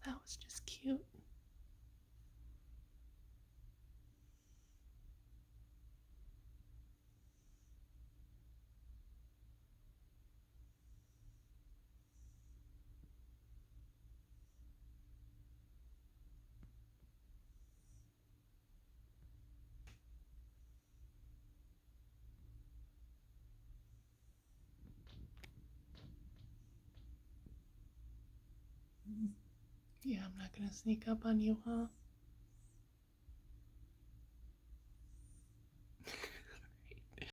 that was just cute. Yeah, I'm not gonna sneak up on you, huh?